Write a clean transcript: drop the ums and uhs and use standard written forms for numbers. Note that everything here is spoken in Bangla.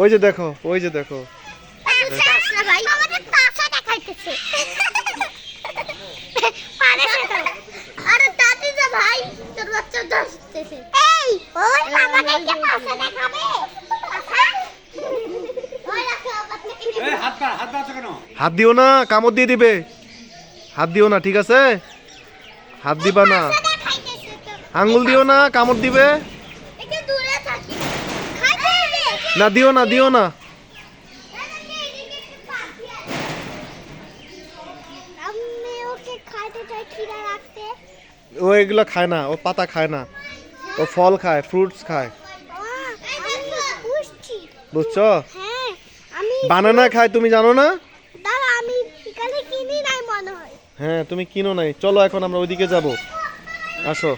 ওই যে দেখো, ওই যে দেখো। ভাই আমাদের পাশা দেখাইতেছে। পারে সেটা। আরে দাদি যা ভাই তোর বাচ্চা দশতেছে। এই ওই আমাদেরকে পাশা দেখাবে। পাশা? ওই রাখো বাচ্চাকে। এই হাত পা কেন? হাত দিও না, কামড় দিয়ে দিবে। হাত দিও না, ঠিক আছে? হাত দিবা না। পাশা দেখাইতেছে তো। আঙ্গুল দিও না, কামড় দিবে। একটু দূরে থাকি। খাইতে হবে। না, দিও না, দিও না। আমি ওকে খাইতে চাই খিদা লাগছে। ও এগুলো খায় না, ও পাতা খায় না, ও ফল খায়, ফ্রুটস খায়। আমি বুঝছি। বুঝছো? হ্যাঁ আমি বানানা খায়, তুমি জানো না? দাঁড়া আমি এখানে কিনি নাই মনে হয়। হ্যাঁ, তুমি কিনো নাই। চলো এখন আমরা ওইদিকে যাব, আসো।